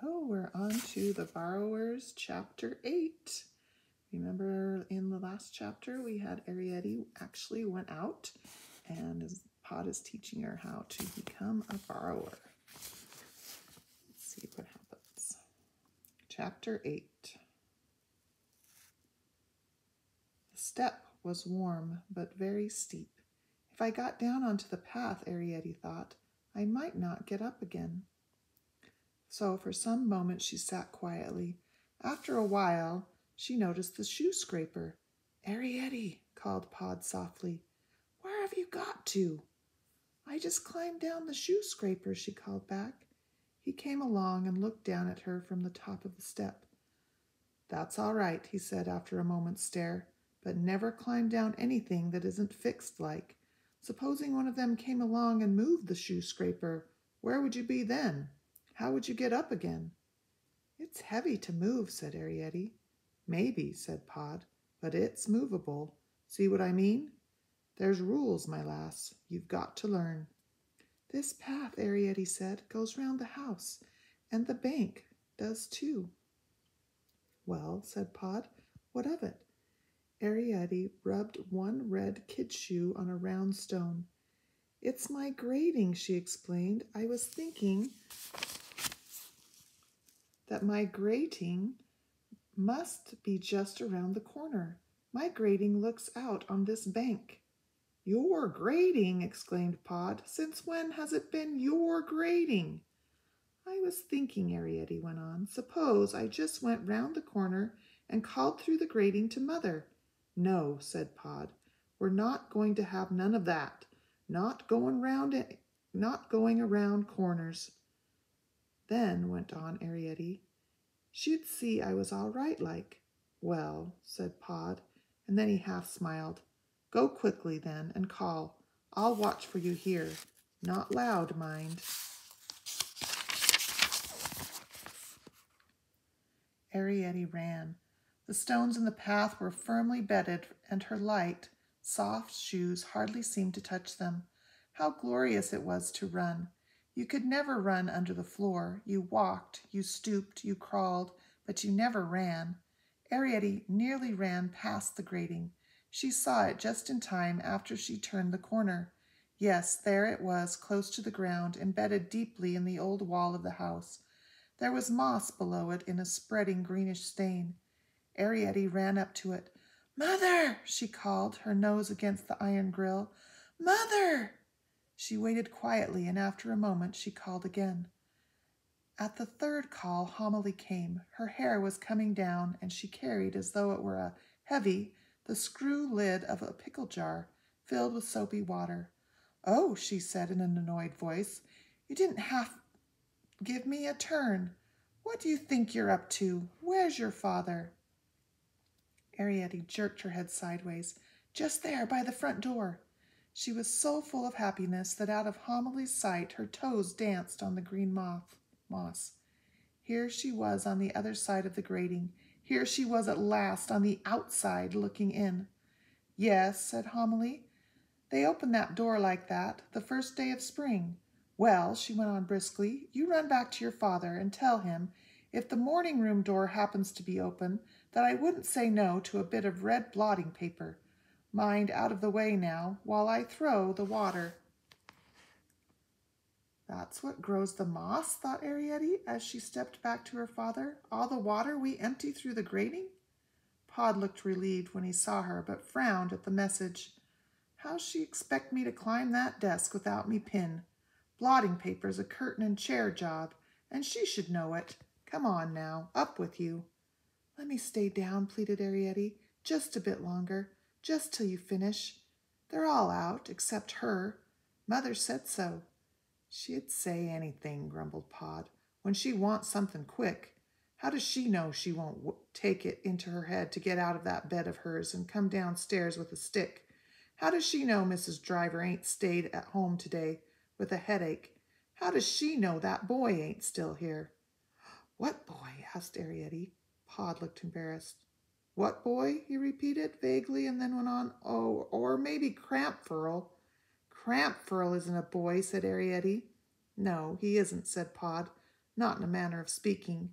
So we're on to the Borrowers, Chapter 8. Remember in the last chapter we had Arrietty actually went out and Pod is teaching her how to become a borrower. Let's see what happens. Chapter 8. The step was warm but very steep. If I got down onto the path, Arrietty thought, I might not get up again. So for some moments she sat quietly. After a while, she noticed the shoe scraper. Arrietty, called Pod softly. Where have you got to? I just climbed down the shoe scraper, she called back. He came along and looked down at her from the top of the step. That's all right, he said after a moment's stare, but never climb down anything that isn't fixed like. Supposing one of them came along and moved the shoe scraper, where would you be then? How would you get up again? It's heavy to move, said Arrietty. Maybe, said Pod, but it's movable. See what I mean? There's rules, my lass. You've got to learn. This path, Arrietty said, goes round the house, and the bank does too. Well, said Pod, what of it? Arrietty rubbed one red kid shoe on a round stone. It's my grating, she explained. I was thinking that my grating must be just around the corner. My grating looks out on this bank. Your grating, exclaimed Pod. Since when has it been your grating? I was thinking, Arrietty went on, suppose I just went round the corner and called through the grating to Mother. No, said Pod, we're not going to have none of that. Not going around corners. Then, went on Arrietty, she'd see I was all right like. Well, said Pod, and then he half smiled. Go quickly then and call. I'll watch for you here. Not loud, mind. Arrietty ran. The stones in the path were firmly bedded, and her light, soft shoes hardly seemed to touch them. How glorious it was to run! You could never run under the floor. You walked, you stooped, you crawled, but you never ran. Arrietty nearly ran past the grating. She saw it just in time after she turned the corner. Yes, there it was, close to the ground, embedded deeply in the old wall of the house. There was moss below it in a spreading greenish stain. Arrietty ran up to it. Mother, she called, her nose against the iron grill. Mother! She waited quietly, and after a moment she called again. At the third call, Homily came. Her hair was coming down, and she carried, as though it were the screw lid of a pickle jar filled with soapy water. Oh, she said in an annoyed voice, you didn't half give me a turn. What do you think you're up to? Where's your father? Arrietty jerked her head sideways. Just there, by the front door. She was so full of happiness that out of Homily's sight her toes danced on the green moss. Here she was on the other side of the grating. Here she was at last on the outside looking in. Yes, said Homily. They opened that door like that the first day of spring. Well, she went on briskly, you run back to your father and tell him, if the morning room door happens to be open, that I wouldn't say no to a bit of red blotting paper. Mind, out of the way now, while I throw the water. That's what grows the moss, thought Arrietty, as she stepped back to her father. All the water we empty through the grating? Pod looked relieved when he saw her, but frowned at the message. How's she expect me to climb that desk without me pin? Blotting paper's a curtain and chair job, and she should know it. Come on now, up with you. Let me stay down, pleaded Arrietty, just a bit longer, just till you finish. They're all out, except her. Mother said so. She'd say anything, grumbled Pod, when she wants something quick. How does she know she won't take it into her head to get out of that bed of hers and come downstairs with a stick? How does she know Mrs. Driver ain't stayed at home today with a headache? How does she know that boy ain't still here? What boy? Asked Arrietty. Pod looked embarrassed. What boy? He repeated vaguely and then went on. Oh, or maybe Crampfurl. Crampfurl isn't a boy, said Arrietty. No, he isn't, said Pod. not in a manner of speaking.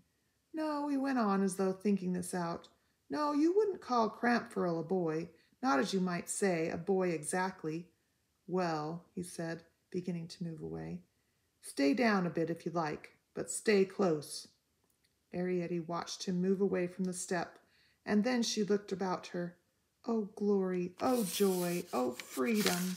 No, he went on as though thinking this out. No, you wouldn't call Crampfurl a boy, not as you might say, a boy exactly. Well, he said, beginning to move away. Stay down a bit if you like, but stay close. Arrietty watched him move away from the step, and then she looked about her. Oh, glory, oh, joy, oh, freedom.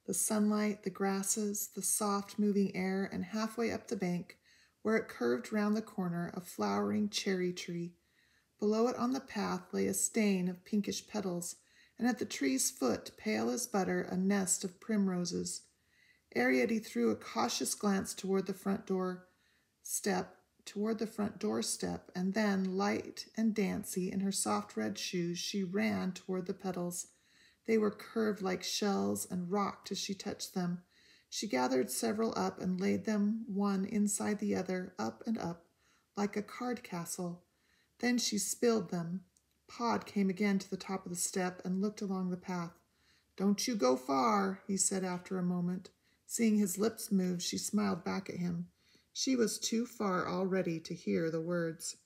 The sunlight, the grasses, the soft moving air, and halfway up the bank, where it curved round the corner, a flowering cherry tree. Below it on the path lay a stain of pinkish petals, and at the tree's foot, pale as butter, a nest of primroses. Arrietty threw a cautious glance toward the front door step, and then, light and dancy in her soft red shoes, she ran toward the petals. They were curved like shells and rocked as she touched them. She gathered several up and laid them one inside the other, up and up, like a card castle. Then she spilled them. Pod came again to the top of the step and looked along the path. Don't you go far, he said after a moment. Seeing his lips move, she smiled back at him. She was too far already to hear the words.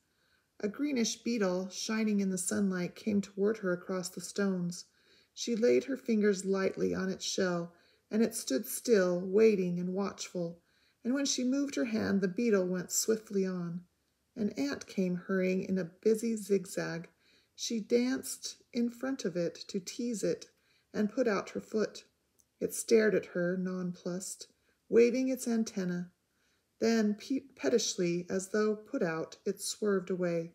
A greenish beetle, shining in the sunlight, came toward her across the stones. She laid her fingers lightly on its shell, and it stood still, waiting and watchful, and when she moved her hand, the beetle went swiftly on. An ant came hurrying in a busy zigzag. She danced in front of it to tease it, and put out her foot. It stared at her, nonplussed, waving its antennae. Then, pettishly, as though put out, it swerved away.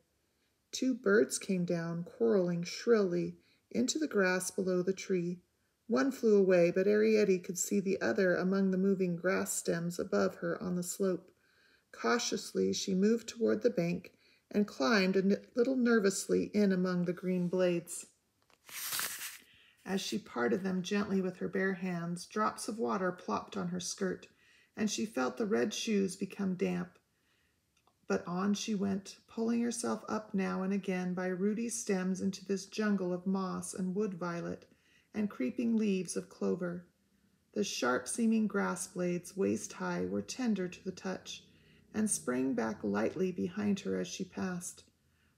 2 birds came down, quarreling shrilly, into the grass below the tree. One flew away, but Arrietty could see the other among the moving grass stems above her on the slope. Cautiously, she moved toward the bank and climbed a little nervously in among the green blades. As she parted them gently with her bare hands, drops of water plopped on her skirt, and she felt the red shoes become damp. But on she went, pulling herself up now and again by rooty stems into this jungle of moss and wood violet and creeping leaves of clover. The sharp-seeming grass blades, waist-high, were tender to the touch, and sprang back lightly behind her as she passed.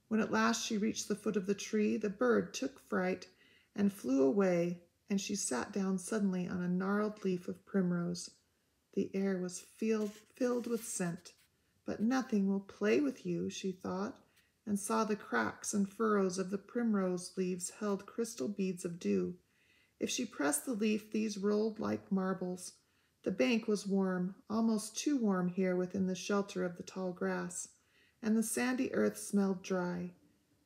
When at last she reached the foot of the tree, the bird took fright and flew away, and she sat down suddenly on a gnarled leaf of primrose. The air was filled with scent. But nothing will play with you, she thought, and saw the cracks and furrows of the primrose leaves held crystal beads of dew. If she pressed the leaf, these rolled like marbles. The bank was warm, almost too warm here within the shelter of the tall grass, and the sandy earth smelled dry.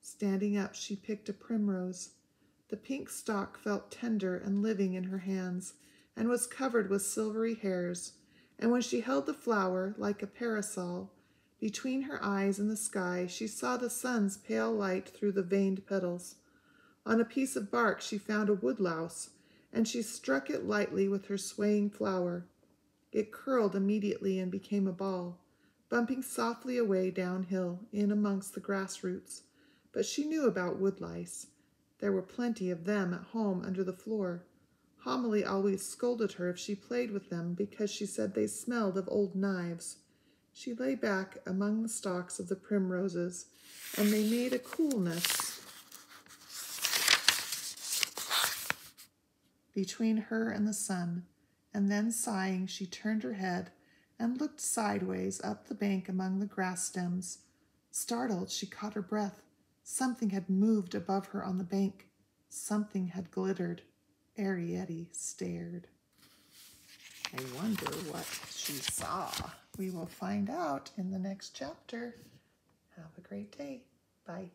Standing up, she picked a primrose. The pink stalk felt tender and living in her hands, and was covered with silvery hairs, and when she held the flower, like a parasol, between her eyes and the sky, she saw the sun's pale light through the veined petals. On a piece of bark she found a woodlouse, and she struck it lightly with her swaying flower. It curled immediately and became a ball, bumping softly away downhill, in amongst the grass roots. But she knew about woodlice. There were plenty of them at home under the floor. Homily always scolded her if she played with them because she said they smelled of old knives. She lay back among the stalks of the primroses, and they made a coolness between her and the sun. And then, sighing, she turned her head and looked sideways up the bank among the grass stems. Startled, she caught her breath. Something had moved above her on the bank. Something had glittered. Arrietty stared. I wonder what she saw. We will find out in the next chapter. Have a great day. Bye.